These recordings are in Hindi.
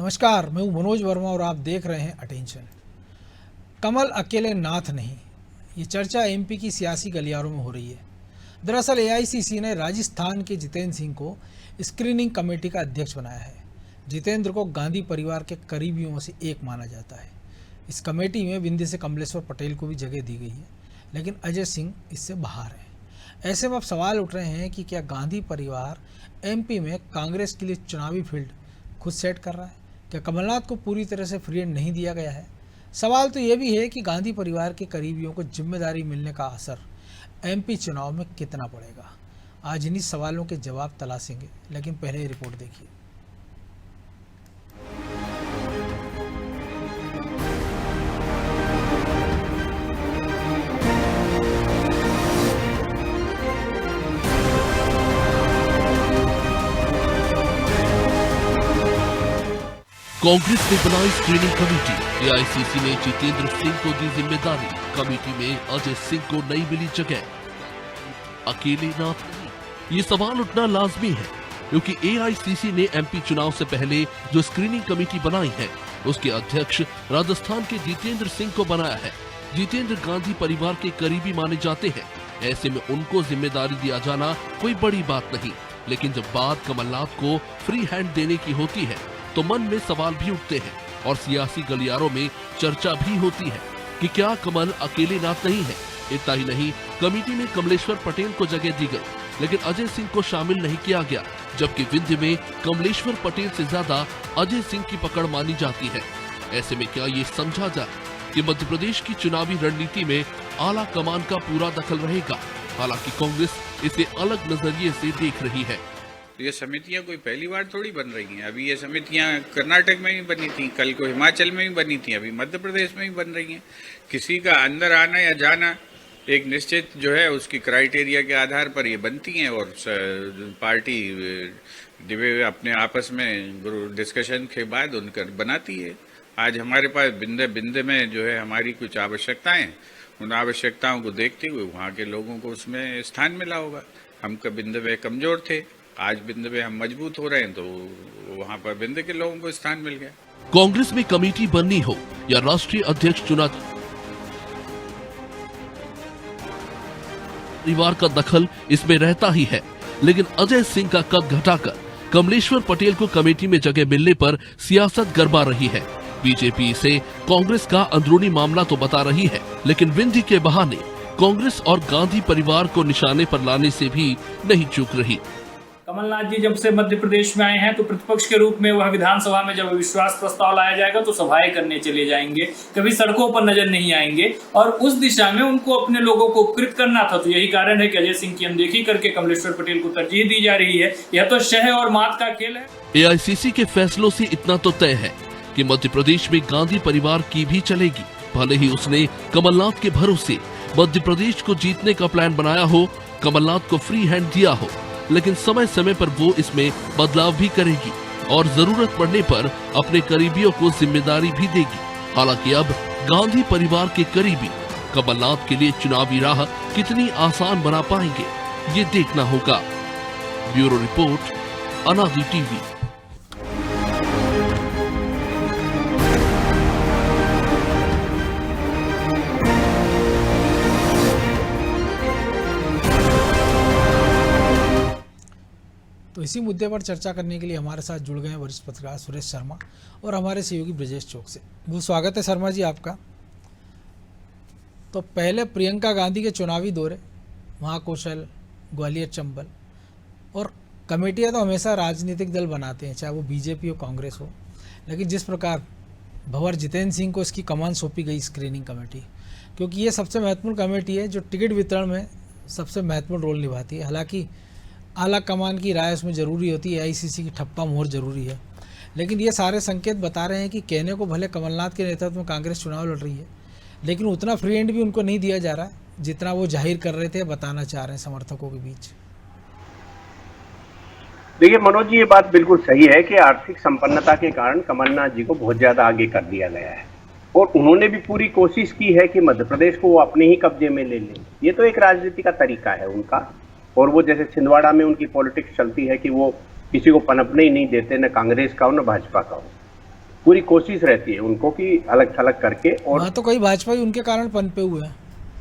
नमस्कार, मैं हूं मनोज वर्मा और आप देख रहे हैं अटेंशन। कमल अकेले नाथ नहीं, ये चर्चा एमपी की सियासी गलियारों में हो रही है। दरअसल एआईसीसी ने राजस्थान के जितेंद्र सिंह को स्क्रीनिंग कमेटी का अध्यक्ष बनाया है। जितेंद्र को गांधी परिवार के करीबियों में से एक माना जाता है। इस कमेटी में विंध्य से कमलेश्वर पटेल को भी जगह दी गई है, लेकिन अजय सिंह इससे बाहर है। ऐसे में अब सवाल उठ रहे हैं कि क्या गांधी परिवार एमपी में कांग्रेस के लिए चुनावी फील्ड खुद सेट कर रहा है? क्या कमलनाथ को पूरी तरह से फ्री हैंड नहीं दिया गया है? सवाल तो ये भी है कि गांधी परिवार के करीबियों को जिम्मेदारी मिलने का असर एमपी चुनाव में कितना पड़ेगा। आज इन्हीं सवालों के जवाब तलाशेंगे, लेकिन पहले ये रिपोर्ट देखिए। कांग्रेस ने बनाई स्क्रीनिंग कमेटी। एआईसीसी ने जितेंद्र सिंह को दी जिम्मेदारी। कमेटी में अजय सिंह को नहीं मिली जगह। अकेले नाथ नहीं, ये सवाल उठना लाजमी है, क्योंकि एआईसीसी ने एमपी चुनाव से पहले जो स्क्रीनिंग कमेटी बनाई है, उसके अध्यक्ष राजस्थान के जितेंद्र सिंह को बनाया है। जितेंद्र गांधी परिवार के करीबी माने जाते हैं। ऐसे में उनको जिम्मेदारी दिया जाना कोई बड़ी बात नहीं, लेकिन जब बात कमलनाथ को फ्री हैंड देने की होती है तो मन में सवाल भी उठते हैं और सियासी गलियारों में चर्चा भी होती है कि क्या कमल अकेले नाथ नहीं है। इतना ही नहीं, कमेटी में कमलेश्वर पटेल को जगह दी गई, लेकिन अजय सिंह को शामिल नहीं किया गया, जबकि विंध्य में कमलेश्वर पटेल से ज्यादा अजय सिंह की पकड़ मानी जाती है। ऐसे में क्या ये समझा जाए कि मध्य प्रदेश की चुनावी रणनीति में आला कमान का पूरा दखल रहेगा? हालांकि कांग्रेस इसे अलग नजरिए से देख रही है। ये समितियां कोई पहली बार थोड़ी बन रही हैं। अभी ये समितियां कर्नाटक में भी बनी थी, कल को हिमाचल में भी बनी थी, अभी मध्य प्रदेश में भी बन रही हैं। किसी का अंदर आना या जाना एक निश्चित जो है उसकी क्राइटेरिया के आधार पर ये बनती हैं और पार्टी अपने आपस में डिस्कशन के बाद उनकर बनाती है। आज हमारे पास बिंदे में जो है हमारी कुछ आवश्यकताएं, उन आवश्यकताओं को देखते हुए वहाँ के लोगों को उसमें स्थान मिला होगा। हम बिंदे में कमजोर थे, आज बिंदे में हम मजबूत हो रहे हैं, तो वहाँ पर बिंदे के लोगों को स्थान मिल गया। कांग्रेस में कमेटी बननी हो या राष्ट्रीय अध्यक्ष चुना, परिवार का दखल इसमें रहता ही है। लेकिन अजय सिंह का कद घटाकर कमलेश्वर पटेल को कमेटी में जगह मिलने पर सियासत गरमा रही है। बीजेपी इसे कांग्रेस का अंदरूनी मामला तो बता रही है, लेकिन विंध्य के बहाने कांग्रेस और गांधी परिवार को निशाने पर लाने से भी नहीं चूक रही। कमलनाथ जी जब से मध्य प्रदेश में आए हैं तो प्रतिपक्ष के रूप में वह विधानसभा में जब विश्वास प्रस्ताव लाया जाएगा तो सभाएं करने चले जाएंगे, कभी सड़कों पर नजर नहीं आएंगे, और उस दिशा में उनको अपने लोगों को उपकृत करना था। तो यही कारण है कि अजय सिंह की अनदेखी करके कमलेश्वर पटेल को तरजीह दी जा रही है। यह तो शह और मात का खेल है। एआईसीसी के फैसलों से इतना तो तय है कि मध्य प्रदेश में गांधी परिवार की भी चलेगी, भले ही उसने कमलनाथ के भरोसे मध्य प्रदेश को जीतने का प्लान बनाया हो, कमलनाथ को फ्री हैंड दिया हो, लेकिन समय समय पर वो इसमें बदलाव भी करेगी और जरूरत पड़ने पर अपने करीबियों को जिम्मेदारी भी देगी। हालांकि अब गांधी परिवार के करीबी कमलनाथ के लिए चुनावी राह कितनी आसान बना पाएंगे, ये देखना होगा। ब्यूरो रिपोर्ट, अनादि टीवी। तो इसी मुद्दे पर चर्चा करने के लिए हमारे साथ जुड़ गए हैं वरिष्ठ पत्रकार सुरेश शर्मा और हमारे सहयोगी ब्रजेश चौक से। बहुत स्वागत है शर्मा जी आपका। तो पहले प्रियंका गांधी के चुनावी दौरे, महाकौशल, ग्वालियर, चंबल, और कमेटियां तो हमेशा राजनीतिक दल बनाते हैं, चाहे वो बीजेपी हो, कांग्रेस हो, लेकिन जिस प्रकार भंवर जितेंद्र सिंह को इसकी कमान सौंपी गई स्क्रीनिंग कमेटी, क्योंकि ये सबसे महत्वपूर्ण कमेटी है जो टिकट वितरण में सबसे महत्वपूर्ण रोल निभाती है। हालांकि आला कमान की राय उसमें ज़रूरी होती है, एआईसीसी की ठप्पा मोहर ज़रूरी है, लेकिन ये सारे संकेत बता रहे हैं कि कहने को भले कमलनाथ के नेतृत्व में कांग्रेस चुनाव लड़ रही है, लेकिन उतना फ्री हैंड भी उनको नहीं दिया जा रहा है जितना वो जाहिर कर रहे थे, बताना चाह रहे हैं समर्थकों के बीच। देखिए मनोज जी, ये बात बिल्कुल सही है कि आर्थिक संपन्नता के कारण कमलनाथ जी को बहुत ज़्यादा आगे कर दिया गया है और उन्होंने भी पूरी कोशिश की है कि मध्य प्रदेश को वो अपने ही कब्जे में ले लें। ये तो एक राजनीति का तरीका है उनका, और वो जैसे छिंदवाड़ा में उनकी पॉलिटिक्स चलती है कि वो किसी को पनपने ही नहीं देते, न कांग्रेस का हो न भाजपा का हो। पूरी कोशिश रहती है उनको कि अलग थलग करके, और वहाँ तो कई भाजपाई उनके कारण पनपे हुए हैं।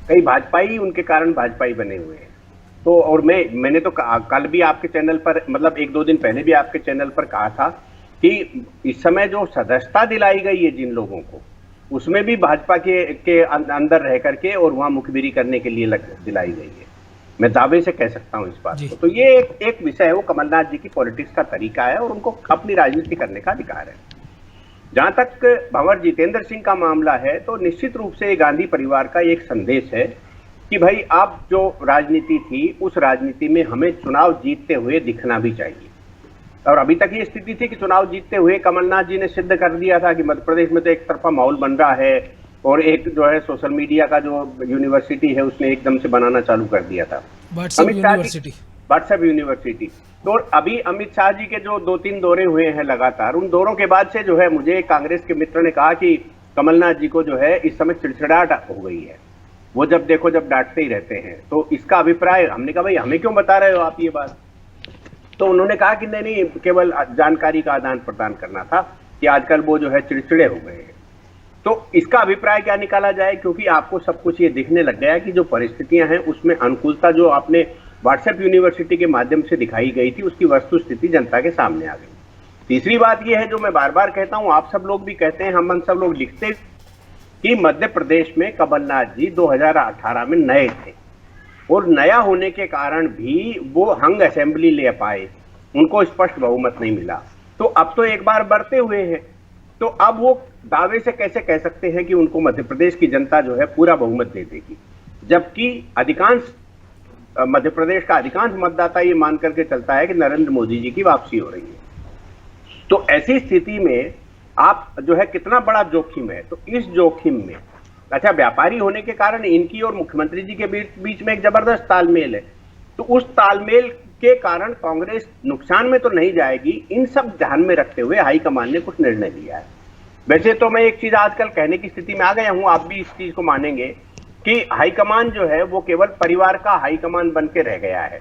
कई भाजपाई उनके कारण भाजपाई बने हुए हैं। तो और मैंने तो कल भी आपके चैनल पर, मतलब 1-2 दिन पहले भी आपके चैनल पर कहा था कि इस समय जो सदस्यता दिलाई गई है जिन लोगों को, उसमें भी भाजपा के अंदर रह करके और वहां मुखबिरी करने के लिए दिलाई गई है। मैं दावे से कह सकता हूं इस बात को। तो ये एक विषय है, वो कमलनाथ जी की पॉलिटिक्स का तरीका है और उनको अपनी राजनीति करने का अधिकार है। जहां तक भंवर जितेंद्र सिंह का मामला है, तो निश्चित रूप से गांधी परिवार का एक संदेश है कि भाई अब जो राजनीति थी, उस राजनीति में हमें चुनाव जीतते हुए दिखना भी चाहिए। और अभी तक ये स्थिति थी कि चुनाव जीतते हुए कमलनाथ जी ने सिद्ध कर दिया था कि मध्य प्रदेश में तो एक तरफा माहौल बन रहा है, और एक जो है सोशल मीडिया का जो यूनिवर्सिटी है उसने एकदम से बनाना चालू कर दिया था, व्हाट्सएप यूनिवर्सिटी। तो अभी अमित शाह जी के जो 2-3 दौरे हुए हैं लगातार, उन दौरों के बाद से जो है मुझे कांग्रेस के मित्र ने कहा कि कमलनाथ जी को जो है इस समय चिड़चिड़ाहट हो गई है, वो जब देखो जब डांटते ही रहते हैं। तो इसका अभिप्राय, हमने कहा भाई हमें क्यों बता रहे हो आप ये बात? तो उन्होंने कहा कि नहीं, केवल जानकारी का आदान प्रदान करना था कि आजकल वो जो है चिड़चिड़े हो गए हैं। तो इसका अभिप्राय क्या निकाला जाए, क्योंकि आपको सब कुछ ये दिखने लग गया कि जो परिस्थितियां हैं उसमें अनुकूलता जो आपने व्हाट्सएप यूनिवर्सिटी के माध्यम से दिखाई गई थी, उसकी वस्तु स्थिति जनता के सामने आ गई। तीसरी बात यह है, जो मैं बार बार कहता हूं, आप सब लोग भी कहते हैं, हम सब लोग लिखते हैं कि मध्य प्रदेश में कमलनाथ जी 2018 में नए थे, और नया होने के कारण भी वो हंग असेंबली ले पाए, उनको स्पष्ट बहुमत नहीं मिला। तो अब तो एक बार बढ़ते हुए हैं, तो अब वो दावे से कैसे कह सकते हैं कि उनको मध्य प्रदेश की जनता जो है पूरा बहुमत दे देगी, जबकि अधिकांश मध्य प्रदेश का अधिकांश मतदाता ये मान करके चलता है कि नरेंद्र मोदी जी की वापसी हो रही है। तो ऐसी स्थिति में आप जो है कितना बड़ा जोखिम है। तो इस जोखिम में, अच्छा, व्यापारी होने के कारण इनकी और मुख्यमंत्री जी के बीच में एक जबरदस्त तालमेल है, तो उस तालमेल के कारण कांग्रेस नुकसान में तो नहीं जाएगी। इन सब ध्यान में रखते हुए हाईकमान ने कुछ निर्णय लिया है। वैसे तो मैं एक चीज आजकल कहने की स्थिति में आ गया हूं, आप भी इस चीज को मानेंगे कि हाईकमान जो है वो केवल परिवार का हाईकमान बन के रह गया है,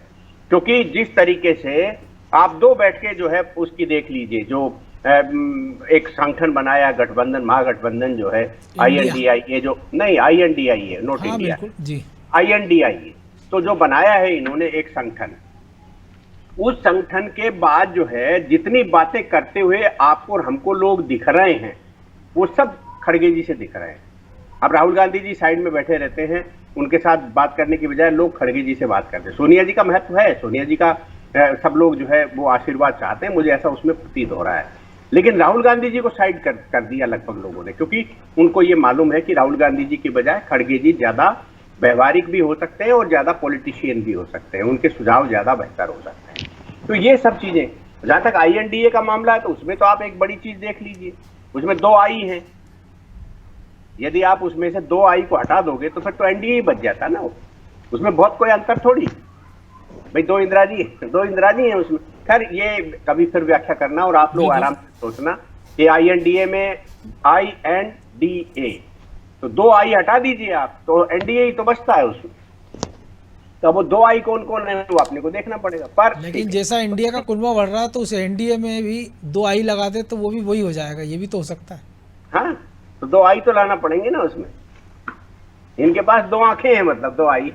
क्योंकि जिस तरीके से आप 2 बैठके जो है उसकी देख लीजिए, जो एक संगठन बनाया गठबंधन, महागठबंधन जो है INDIA, जो नहीं INDIA नॉट इंडिया जी, INDIA, तो जो बनाया है इन्होंने एक संगठन, उस संगठन के बाद जो है जितनी बातें करते हुए आपको और हमको लोग दिख रहे हैं, वो सब खड़गे जी से दिख रहे हैं। अब राहुल गांधी जी साइड में बैठे रहते हैं, उनके साथ बात करने की बजाय लोग खड़गे जी से बात करते हैं। सोनिया जी का महत्व है, सोनिया जी का सब लोग जो है वो आशीर्वाद चाहते हैं, मुझे ऐसा उसमें प्रतीत हो रहा है। लेकिन राहुल गांधी जी को साइड कर दिया लगभग लोगों ने, क्योंकि उनको ये मालूम है कि राहुल गांधी जी की बजाय खड़गे जी ज्यादा व्यवहारिक भी हो सकते हैं और ज्यादा पॉलिटिशियन भी हो सकते हैं, उनके सुझाव ज्यादा बेहतर हो सकते हैं। तो ये सब चीजें, जहां तक INDA का मामला है, तो उसमें तो आप एक बड़ी चीज देख लीजिए, उसमें 2 आई हैं। यदि आप उसमें से 2 आई को हटा दोगे तो फिर तो NDA ही बच जाता ना, उसमें बहुत कोई अंतर थोड़ी भाई, 2 इंदिराजी हैं उसमें। खैर ये कभी फिर व्याख्या करना, और आप लोग आराम से सोचना कि INDA में INDA, तो 2 आई हटा दीजिए आप, तो NDA ही तो बचता है उसमें। तो वो 2 आई कौन कौन है वो अपने को देखना पड़ेगा। पर लेकिन जैसा इंडिया का कुनबा बढ़ रहा है, तो उस NDA में भी 2 आई लगा दे तो वो भी वही हो जाएगा, ये भी तो हो सकता है। हाँ, तो 2 आई तो लाना पड़ेंगे ना उसमें। इनके पास 2 आंखें हैं, मतलब 2 आई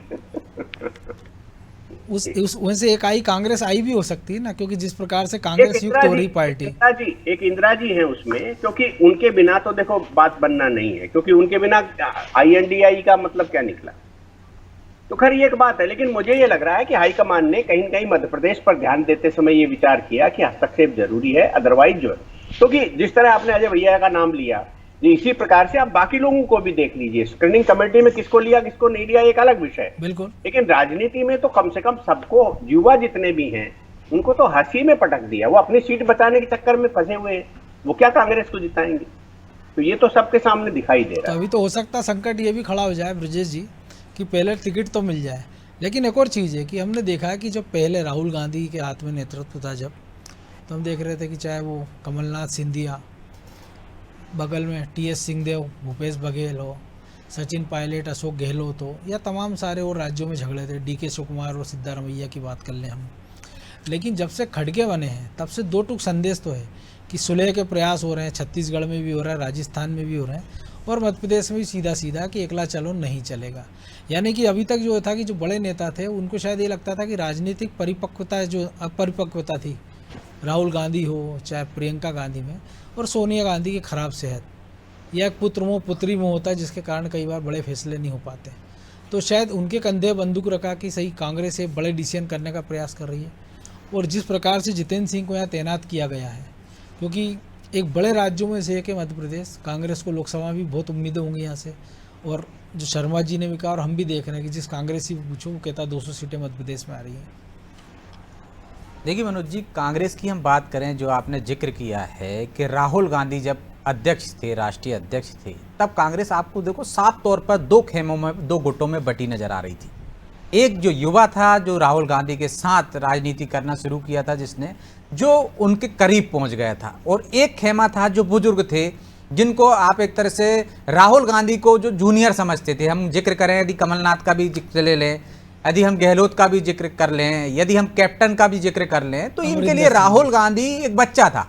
उस वैसे एक आई कांग्रेस आई भी हो सकती है ना, क्योंकि जिस प्रकार से कांग्रेस युक्त हो रही पार्टी, एक इंदिरा जी है उसमें, क्योंकि उनके बिना तो देखो बात बनना नहीं है, क्योंकि उनके बिना INDI का मतलब क्या निकला। तो खैर ये एक बात है, लेकिन मुझे ये लग रहा है कि हाईकमान ने कहीं न कहीं मध्य प्रदेश पर ध्यान देते समय ये विचार किया कि हस्तक्षेप जरूरी है, अदरवाइज जो है, क्योंकि जिस तरह आपने अजय भैया का नाम लिया, इसी प्रकार से आप बाकी लोगों को भी देख लीजिए। स्क्रीनिंग कमेटी में किसको लिया किसको नहीं लिया एक अलग विषय है, बिल्कुल, लेकिन राजनीति में तो कम से कम सबको, युवा जितने भी हैं उनको तो हंसी में पटक दिया। वो अपनी सीट बचाने के चक्कर में फंसे हुए हैं, वो क्या कांग्रेस को जिताएंगे। तो ये तो सबके सामने दिखाई दे रहा है। तो अभी तो हो सकता है संकट ये भी खड़ा हो जाए ब्रजेश जी कि पहले टिकट तो मिल जाए। लेकिन एक और चीज़ है कि हमने देखा है कि जब पहले राहुल गांधी के हाथ में नेतृत्व था, जब तो हम देख रहे थे कि चाहे वो कमलनाथ सिंधिया, बगल में TS सिंहदेव, भूपेश बघेल हो, सचिन पायलट, अशोक गहलोत हो, या तमाम सारे और राज्यों में झगड़े थे, DK शिवकुमार और सिद्धारमैया की बात कर लें हम। लेकिन जब से खड़गे बने हैं तब से 2 टूक संदेश तो है कि सुलह के प्रयास हो रहे हैं, छत्तीसगढ़ में भी हो रहा है, राजस्थान में भी हो रहे हैं, और मध्य प्रदेश में भी सीधा सीधा कि एकला चलो नहीं चलेगा। यानी कि अभी तक जो था कि जो बड़े नेता थे उनको शायद ये लगता था कि राजनीतिक परिपक्वता, जो अपरिपक्वता थी, राहुल गांधी हो चाहे प्रियंका गांधी में, और सोनिया गांधी की खराब सेहत, या एक पुत्र मोह पुत्री मोह होता है जिसके कारण कई बार बड़े फैसले नहीं हो पाते। तो शायद उनके कंधे बंदूक रखा कि सही कांग्रेस से बड़े डिसीजन करने का प्रयास कर रही है। और जिस प्रकार से जितेंद्र सिंह को यहाँ तैनात किया गया है, क्योंकि एक बड़े राज्यों में से एक है मध्य प्रदेश, कांग्रेस को लोकसभा में भी बहुत उम्मीदें होंगी यहाँ से। और जो शर्मा जी ने भी कहा और हम भी देख रहे हैं कि जिस कांग्रेसी पूछो वो कहता 200 सीटें मध्य प्रदेश में आ रही हैं। देखिए मनोज जी, कांग्रेस की हम बात करें, जो आपने जिक्र किया है कि राहुल गांधी जब अध्यक्ष थे, राष्ट्रीय अध्यक्ष थे, तब कांग्रेस आपको देखो साफ तौर पर दो खेमों में, दो गुटों में बटी नजर आ रही थी। एक जो युवा था जो राहुल गांधी के साथ राजनीति करना शुरू किया था, जिसने जो उनके करीब पहुंच गया था, और एक खेमा था जो बुजुर्ग थे, जिनको आप एक तरह से राहुल गांधी को जो जूनियर समझते थे। हम जिक्र करें, यदि कमलनाथ का भी जिक्र ले लें, यदि हम गहलोत का भी जिक्र कर लें, यदि हम कैप्टन का भी जिक्र कर लें, तो इनके लिए राहुल गांधी एक बच्चा था।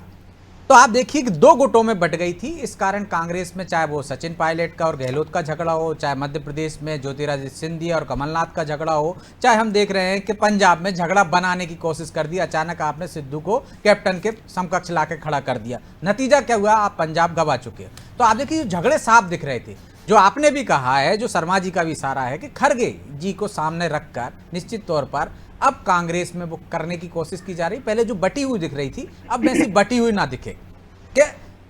तो आप देखिए कि दो गुटों में बट गई थी। इस कारण कांग्रेस में चाहे वो सचिन पायलट का और गहलोत का झगड़ा हो, चाहे मध्य प्रदेश में ज्योतिरादित्य सिंधिया और कमलनाथ का झगड़ा हो, चाहे हम देख रहे हैं कि पंजाब में झगड़ा बनाने की कोशिश कर दी, अचानक आपने सिद्धू को कैप्टन के समकक्ष लाके खड़ा कर दिया। नतीजा क्या हुआ, आप पंजाब गवा चुके। तो आप देखिए झगड़े साफ दिख रहे थे। जो आपने भी कहा है, जो शर्मा जी का भी इशारा है कि खड़गे जी को सामने रखकर निश्चित तौर पर अब कांग्रेस में वो करने की कोशिश की जा रही। पहले जो बटी हुई दिख रही थी, अब वैसी बटी हुई ना दिखे कि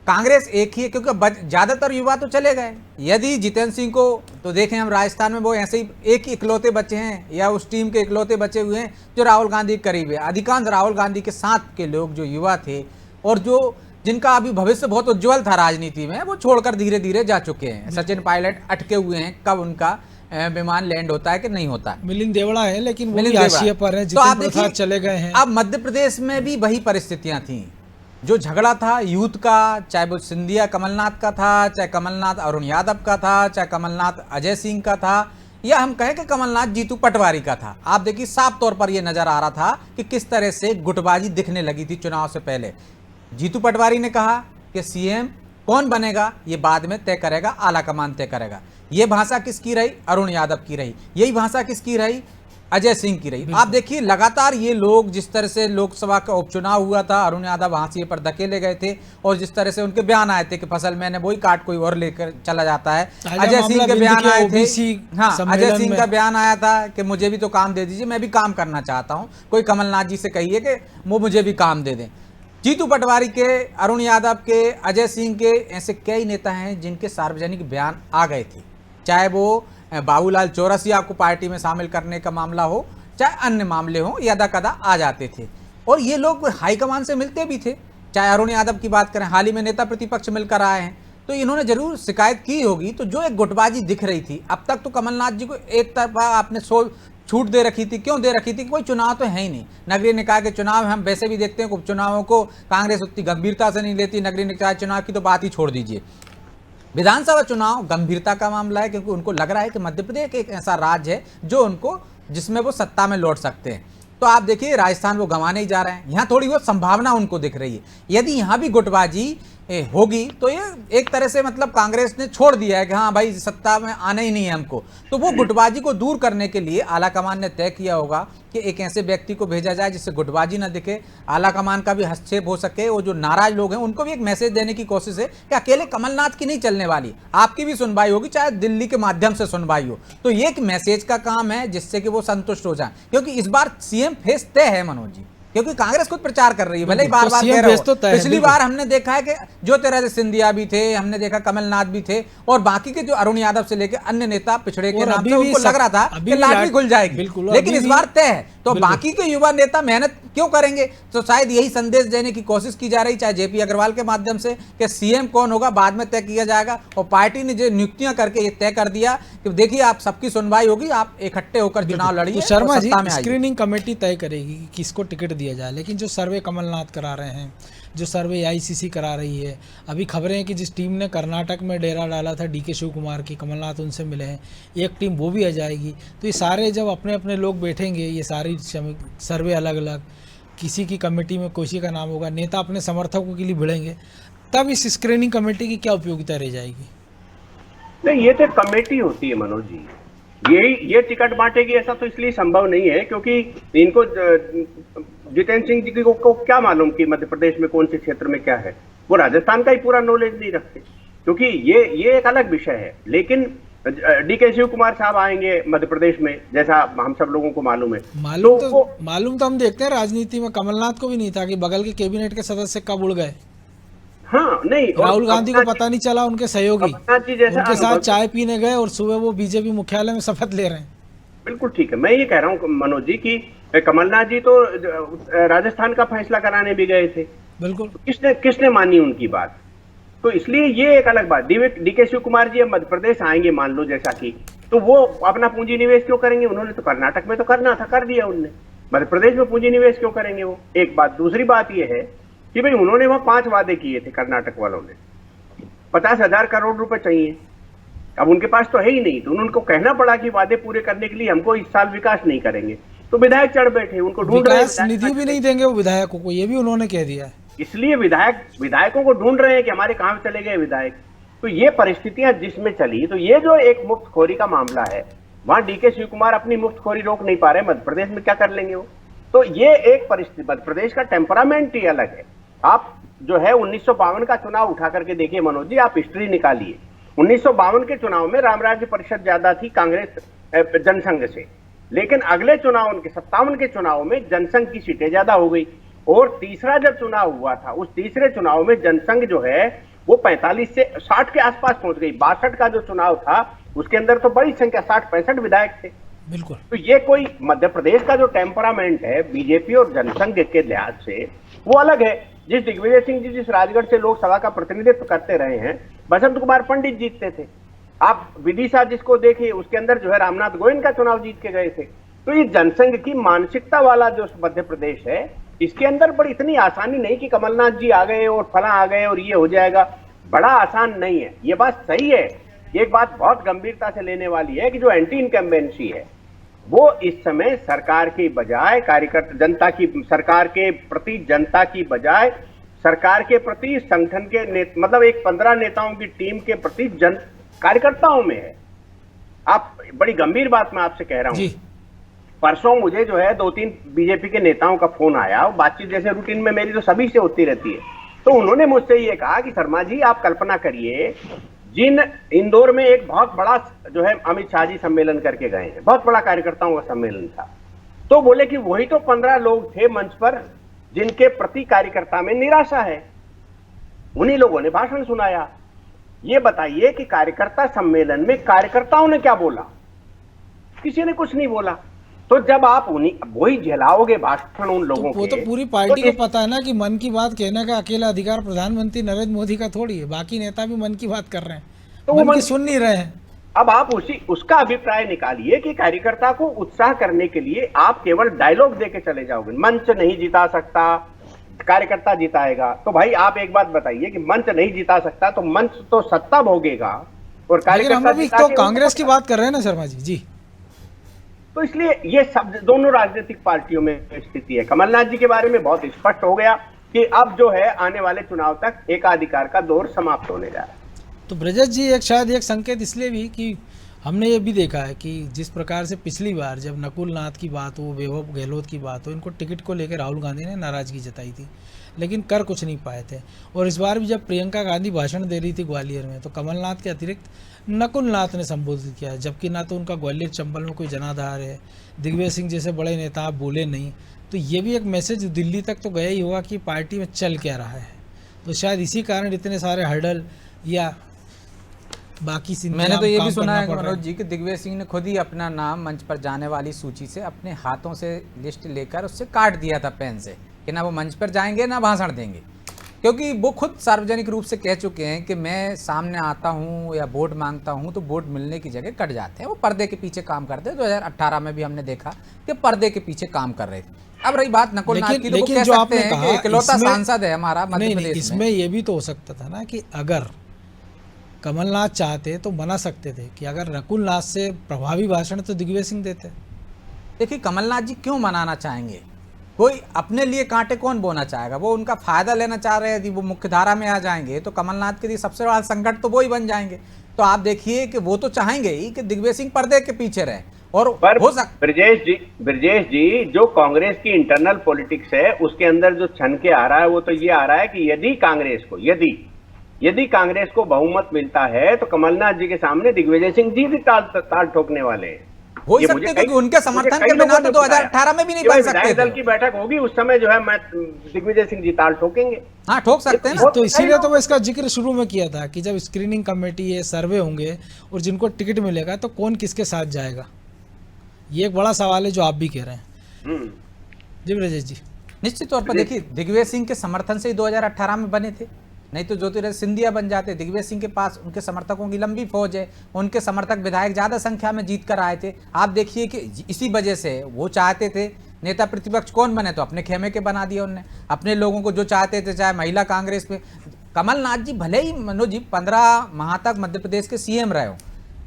कांग्रेस एक ही है, क्योंकि ज़्यादातर युवा तो चले गए। यदि जितेंद्र सिंह को तो देखें हम, राजस्थान में वो ऐसे ही एक इकलौते बचे हैं, या उस टीम के इकलौते बचे हुए हैं जो राहुल गांधी के करीब है। अधिकांश राहुल गांधी के साथ के लोग जो युवा थे और जो जिनका अभी भविष्य बहुत उज्जवल था राजनीति में, वो छोड़कर धीरे धीरे जा चुके हैं। सचिन पायलट अटके हुए हैं, कब उनका विमान लैंड होता है कि नहीं होता है। मिलिंद देवड़ा है, लेकिन वो भी हाशिए पर है, जितेंद्र प्रसाद चले गए हैं। अब मध्य प्रदेश में भी वही परिस्थितियां थी। जो झगड़ा था यूथ का, चाहे वो सिंधिया कमलनाथ का था, चाहे कमलनाथ अरुण यादव का था, चाहे कमलनाथ अजय सिंह का था, या हम कहें कि कमलनाथ जीतू पटवारी का था। आप देखिए साफ तौर पर यह नजर आ रहा था कि किस तरह से गुटबाजी दिखने लगी थी चुनाव से पहले। जीतू पटवारी ने कहा कि सीएम कौन बनेगा ये बाद में तय करेगा, आला कमान तय करेगा। ये भाषा किसकी रही, अरुण यादव की रही। यही भाषा किसकी रही, अजय सिंह की रही। आप देखिए लगातार ये लोग, जिस तरह से लोकसभा का उपचुनाव हुआ था, अरुण यादव हाशिए पर धकेले गए थे, और जिस तरह से उनके बयान आए थे कि फसल मैंने वही काट कोई और लेकर चला जाता है। अजय सिंह के बयान आए थे, हाँ अजय सिंह का बयान आया था कि मुझे भी तो काम दे दीजिए, मैं भी काम करना चाहता हूँ, कोई कमलनाथ जी से कहिए कि वो मुझे भी काम दे दें। जीतू पटवारी के, अरुण यादव के, अजय सिंह के, ऐसे कई नेता हैं जिनके सार्वजनिक बयान आ गए थे। चाहे वो बाबूलाल चौरसिया को पार्टी में शामिल करने का मामला हो, चाहे अन्य मामले हो, यदा कदा आ जाते थे। और ये लोग हाईकमान से मिलते भी थे। चाहे अरुण यादव की बात करें, हाल ही में नेता प्रतिपक्ष मिलकर आए हैं, तो इन्होंने जरूर शिकायत की होगी। तो जो एक गुटबाजी दिख रही थी, अब तक तो कमलनाथ जी को एक तरफा आपने छूट दे रखी थी। क्यों दे रखी थी? कोई चुनाव तो है ही नहीं। नगरीय निकाय के चुनाव हम वैसे भी देखते हैं, उपचुनावों को कांग्रेस उतनी गंभीरता से नहीं लेती। नगरीय निकाय चुनाव की तो बात ही छोड़ दीजिए। विधानसभा चुनाव गंभीरता का मामला है, क्योंकि उनको लग रहा है कि मध्य प्रदेश एक ऐसा राज्य है जो उनको, जिसमें वो सत्ता में लौट सकते हैं। तो आप देखिए राजस्थान वो गंवाने ही जा रहे हैं। यहाँ थोड़ी बहुत संभावना उनको दिख रही है। यदि यहाँ भी गुटबाजी होगी तो ये एक तरह से मतलब कांग्रेस ने छोड़ दिया है कि हाँ भाई सत्ता में आना ही नहीं है हमको। तो वो गुटबाजी को दूर करने के लिए आलाकमान ने तय किया होगा कि एक ऐसे व्यक्ति को भेजा जाए जिससे गुटबाजी ना दिखे, आलाकमान का भी हस्तक्षेप हो सके, और जो नाराज लोग हैं उनको भी एक मैसेज देने की कोशिश है कि अकेले कमलनाथ की नहीं चलने वाली, आपकी भी सुनवाई होगी, चाहे दिल्ली के माध्यम से सुनवाई हो। तो ये एक मैसेज का काम है जिससे कि वो संतुष्ट हो जाए, क्योंकि इस बार सीएम फेस तय है मनोज जी, क्योंकि कांग्रेस खुद प्रचार कर रही है। भले ही बार बार कह रहा हो, पिछली बार हमने देखा है कि ज्योतिरादित्य सिंधिया भी थे, हमने देखा कमलनाथ भी थे, और बाकी के जो अरुण यादव से लेकर अन्य नेता पिछड़े के नाम से उनको लग रहा था कि लॉटरी खुल जाएगी, लेकिन इस बार तय है। तो बाकी के युवा नेता मेहनत क्यों करेंगे? तो शायद यही संदेश देने की कोशिश की जा रही, चाहे जेपी अग्रवाल के माध्यम से, कि सीएम कौन होगा बाद में तय किया जाएगा। और पार्टी ने जो नियुक्तियां करके ये तय कर दिया कि देखिए आप सबकी सुनवाई होगी, आप इकट्ठे होकर चुनाव लड़िए। शर्मा जी, स्क्रीनिंग कमेटी तय करेगी कि किसको टिकट दिया जाए, लेकिन जो सर्वे कमलनाथ करा रहे हैं, जो सर्वे AICC करा रही है, अभी खबरें हैं कि जिस टीम ने कर्नाटक में डेरा डाला था DK शिव कुमार की, कमलनाथ उनसे मिले हैं, एक टीम वो भी आ जाएगी। तो ये सारे जब अपने अपने लोग बैठेंगे, ये सारी सर्वे अलग अलग, किसी की कमेटी में किसी का नाम होगा, नेता अपने समर्थकों के लिए भिड़ेंगे, तब इस स्क्रीनिंग कमेटी की क्या उपयोगिता रह जाएगी? नहीं, ये तो कमेटी होती है मनोज जी। ये टिकट बांटेगी ऐसा तो इसलिए संभव नहीं है क्योंकि इनको जितेंद्र सिंह जी को क्या मालूम कि मध्य प्रदेश में कौन से क्षेत्र में क्या है। वो राजस्थान का ही पूरा नॉलेज नहीं रखते, क्योंकि ये एक अलग विषय है। लेकिन डीके शिव कुमार साहब आएंगे मध्य प्रदेश में, जैसा हम सब लोगों को मालूम है। मालूम तो हम देखते हैं राजनीति में, कमलनाथ को भी नहीं था कि बगल के कैबिनेट के सदस्य कब उड़ गए। हाँ, नहीं, राहुल गांधी को पता नहीं चला, उनके सहयोगी उनके साथ चाय पीने गए और सुबह वो बीजेपी मुख्यालय में शपथ ले रहे हैं। बिल्कुल ठीक है, मैं ये कह रहा हूँ मनोज जी कि कमलनाथ जी तो राजस्थान का फैसला कराने भी गए थे। बिल्कुल, किसने मानी उनकी बात? तो इसलिए ये एक अलग बात। डीके शिव कुमार जी अब मध्य प्रदेश आएंगे मान लो जैसा कि, तो वो अपना पूंजी निवेश क्यों करेंगे? उन्होंने तो कर्नाटक में तो करना था, कर दिया उनने। मध्य प्रदेश में पूंजी निवेश क्यों करेंगे वो? एक बात। दूसरी बात ये है कि भाई उन्होंने वहां 5 वादे किए थे कर्नाटक वालों ने, 50,000 करोड़ रुपए चाहिए। अब उनके पास तो है ही नहीं, तो उनको कहना पड़ा कि वादे पूरे करने के लिए हमको इस साल विकास नहीं करेंगे। तो विधायक चढ़ बैठे, उनको ढूंढ रहे हैं, निधि भी नहीं देंगे वो विधायकों को, ये भी उन्होंने कह दिया है। इसलिए विधायकों को ढूंढ रहे हैं कि हमारे कहां चले गए विधायक। तो ये परिस्थितियां जिसमें चली, तो ये जो एक मुफ्तखोरी का मामला है, वहां डीके शिव कुमार अपनी मुफ्तखोरी रोक नहीं पा रहे, मध्य प्रदेश में क्या कर लेंगे वो? तो ये एक परिस्थिति, मध्य प्रदेश का टेम्परामेंट ही अलग है। आप जो है 1952 का चुनाव उठा करके देखिए मनोज जी, आप हिस्ट्री निकालिए। 1952 के चुनाव में राम राज्य परिषद ज्यादा थी कांग्रेस जनसंघ से, लेकिन अगले चुनाव के 57 के चुनाव में जनसंघ की सीटें ज्यादा हो गई। और तीसरा जब चुनाव हुआ था, उस तीसरे चुनाव में जनसंघ जो है वो 45 से 60 के आसपास पहुंच गई। 62 का जो चुनाव था उसके अंदर तो बड़ी संख्या 60-65 विधायक थे। बिल्कुल। तो ये कोई मध्य प्रदेश का जो टेम्परामेंट है बीजेपी और जनसंघ के लिहाज से वो अलग है। जिस दिग्विजय सिंह जी जिस राजगढ़ से लोकसभा का प्रतिनिधित्व करते रहे हैं, बसंत कुमार पंडित जीतते थे। आप विदिशा जिसको देखिए, उसके अंदर जो है रामनाथ गोविंद का चुनाव जीत के गए थे। तो ये जनसंघ की मानसिकता वाला जो मध्य प्रदेश है, इसके अंदर बड़ी इतनी आसानी नहीं कि कमलनाथ जी आ गए और फला आ गए और ये हो जाएगा। बड़ा आसान नहीं है, ये बात सही है। एक बात बहुत गंभीरता से लेने वाली है कि जो एंटी इनकम्बेंसी है वो इस समय सरकार की बजाय कार्यकर्ता जनता की, सरकार के प्रति जनता की बजाय सरकार के प्रति संगठन के मतलब एक 15 नेताओं की टीम के प्रति कार्यकर्ताओं में है। आप बड़ी गंभीर बात मैं आपसे कह रहा हूं। परसों मुझे जो है 2-3 बीजेपी के नेताओं का फोन आया, बातचीत जैसे रूटीन में मेरी तो सभी से होती रहती है। तो उन्होंने मुझसे ये कहा कि शर्मा जी आप कल्पना करिए, जिन इंदौर में एक बहुत बड़ा जो है अमित शाह जी सम्मेलन करके गए हैं, बहुत बड़ा कार्यकर्ताओं का सम्मेलन था, तो बोले कि वही तो 15 लोग थे मंच पर जिनके प्रति कार्यकर्ता में निराशा है, उन्हीं लोगों ने भाषण सुनाया। ये बताइए कि कार्यकर्ता सम्मेलन में कार्यकर्ताओं ने क्या बोला? किसी ने कुछ नहीं बोला। तो जब आप वही झेलाओगे भाषण उन लोगों वो तो पूरी पार्टी को पता है ना कि मन की बात कहने का अकेला अधिकार प्रधानमंत्री नरेंद्र मोदी का थोड़ी है, बाकी नेता भी मन की बात कर रहे हैं, तो मन की सुन नहीं रहे हैं। अब आप उसका अभिप्राय निकालिए कि कार्यकर्ता को उत्साह करने के लिए आप केवल डायलॉग देके चले जाओगे, मंच नहीं जिता सकता, कार्यकर्ता जिताएगा। तो भाई आप एक बात बताइए कि मंच नहीं जिता सकता तो मंच तो सत्ता भोगेगा और कार्यकर्ता हम भी तो कांग्रेस की बात कर रहे हैं ना शर्मा जी। जी, तो इसलिए ये सब दोनों राजनीतिक पार्टियों में स्थिति है। कमलनाथ जी के बारे में बहुत स्पष्ट हो गया कि अब जो है आने वाले चुनाव तक एकाधिकार का दौर समाप्त होने जा रहा है। तो ब्रजेश जी शायद एक संकेत इसलिए भी कि हमने ये भी देखा है कि जिस प्रकार से पिछली बार जब नकुल नाथ की बात हो, वैभव गहलोत की बात हो, इनको टिकट को लेकर राहुल गांधी ने नाराजगी जताई थी, लेकिन कर कुछ नहीं पाए थे। और इस बार भी जब प्रियंका गांधी भाषण दे रही थी ग्वालियर में, तो कमलनाथ के अतिरिक्त नकुल नाथ ने संबोधित किया, जबकि ना तो उनका ग्वालियर चंबल में कोई जनाधार है, दिग्विजय सिंह जैसे बड़े नेता बोले नहीं। तो ये भी एक मैसेज दिल्ली तक तो गया ही होगा कि पार्टी में चल क्या रहा है। तो शायद इसी कारण इतने सारे हर्डल या बाकी मैंने तो ये भी सुना है मनोज जी कि दिग्विजय सिंह ने खुद ही अपना नाम मंच पर जाने वाली सूची से अपने हाथों से लिस्ट लेकर उससे काट दिया था पेन से कि ना वो मंच पर जाएंगे ना भाषण देंगे, क्योंकि वो खुद सार्वजनिक रूप से कह चुके हैं कि मैं सामने आता हूँ या वोट मांगता हूँ तो वोट मिलने की जगह कट जाते हैं। वो पर्दे के पीछे काम करते हैं। 2018 में भी हमने देखा कि पर्दे के पीछे काम कर रहे थे। अब रही बात नकुल नाथ की, तो वो कह सकते हैं कि इकलौता सांसद है हमारा मध्य प्रदेश में। इसमें ये भी तो हो सकता था ना कि अगर कमलनाथ चाहते तो बना सकते थे कि अगर नकुल नाथ से प्रभावी भाषण तो दिग्विजय सिंह देते। देखिए कमलनाथ जी क्यों मनाना चाहेंगे, कोई अपने लिए कांटे कौन बोना चाहेगा? वो उनका फायदा लेना चाह रहे हैं। यदि वो मुख्य धारा में आ जाएंगे तो कमलनाथ के लिए सबसे बड़ा संकट तो वो ही बन जाएंगे। तो आप देखिए कि वो तो चाहेंगे ही कि दिग्विजय सिंह पर्दे के पीछे रहे। और पर हो सकता ब्रजेश जी जो कांग्रेस की इंटरनल पॉलिटिक्स है उसके अंदर जो छन के आ रहा है वो तो ये आ रहा है कि यदि कांग्रेस को बहुमत मिलता है तो कमलनाथ जी के सामने दिग्विजय सिंह जी भी ताल ठोकने वाले हैं। हो ही सकते, क्योंकि उनके समर्थन के बिना तो 2018 में भी नहीं बन सकते दल की बैठक होगी उस समय जो है मैं दिग्विजय सिंह जी ताल ठोकेंगे। हाँ, ठोक सकते हैं ना। तो इसीलिए तो मैं इसका जिक्र शुरू में किया था कि जब स्क्रीनिंग कमेटी है, सर्वे होंगे और जिनको टिकट मिलेगा तो कौन किसके साथ जाएगा, ये एक बड़ा सवाल है जो आप भी कह रहे हैं। जी ब्रजेश जी। निश्चित तौर पर देखिए, दिग्विजय सिंह के समर्थन से ही 2018 में बने थे, नहीं तो ज्योतिरादित्य सिंधिया बन जाते। दिग्विजय सिंह के पास उनके समर्थकों की लंबी फौज है, उनके समर्थक विधायक ज्यादा संख्या में जीत कर आए थे। आप देखिए कि इसी वजह से वो चाहते थे नेता प्रतिपक्ष कौन बने, तो अपने खेमे के बना दिया उनने अपने लोगों को जो चाहते थे, चाहे महिला कांग्रेस में। कमलनाथ जी भले ही मनोज जी 15 माह तक मध्य प्रदेश के सीएम रहे हो,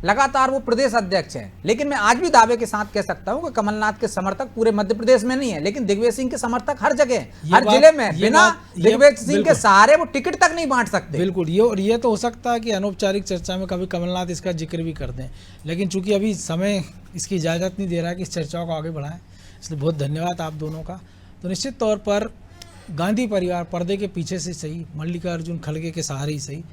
लगातार वो प्रदेश अध्यक्ष हैं, लेकिन मैं आज भी दावे के साथ कह सकता हूं कि कमलनाथ के समर्थक पूरे मध्य प्रदेश में नहीं है, लेकिन दिग्विजय सिंह के समर्थक हर जगह हैं, हर जिले में। बिना दिग्विजय सिंह के सहारे वो टिकट तक नहीं बांट सकते। बिल्कुल, ये तो हो सकता है कि अनौपचारिक चर्चा में कभी कमलनाथ इसका जिक्र भी कर दें, लेकिन चूंकि अभी समय इसकी इजाज़त नहीं दे रहा है कि इस चर्चाओं को आगे बढ़ाएं, इसलिए बहुत धन्यवाद आप दोनों का। तो निश्चित तौर पर गांधी परिवार पर्दे के पीछे से सही, मल्लिकार्जुन खड़गे के सहारे ही सही,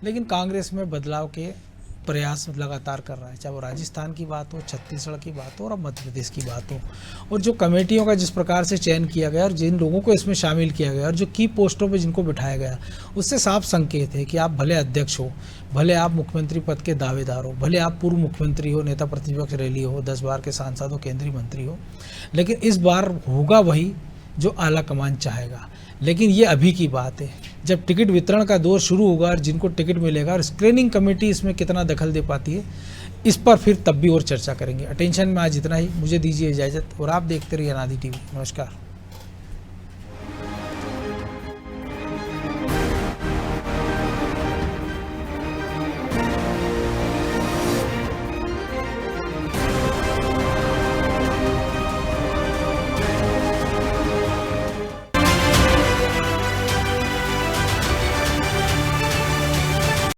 लेकिन कांग्रेस में बदलाव के प्रयास लगातार कर रहा है, चाहे वो राजस्थान की बात हो, छत्तीसगढ़ की बात हो और अब मध्य प्रदेश की बात हो। और जो कमेटियों का जिस प्रकार से चयन किया गया और जिन लोगों को इसमें शामिल किया गया और जो की पोस्टों पे जिनको बिठाया गया, उससे साफ संकेत है कि आप भले अध्यक्ष हो, भले आप मुख्यमंत्री पद के दावेदार हो, भले आप पूर्व मुख्यमंत्री हो, नेता प्रतिपक्ष रैली हो, 10 बार के सांसद हो, केंद्रीय मंत्री हो, लेकिन इस बार होगा वही जो आला कमान चाहेगा। लेकिन ये अभी की बात है, जब टिकट वितरण का दौर शुरू होगा और जिनको टिकट मिलेगा और स्क्रीनिंग कमेटी इसमें कितना दखल दे पाती है, इस पर फिर तब भी और चर्चा करेंगे। अटेंशन में आज इतना ही, मुझे दीजिए इजाज़त और आप देखते रहिए अनादि टीवी। नमस्कार।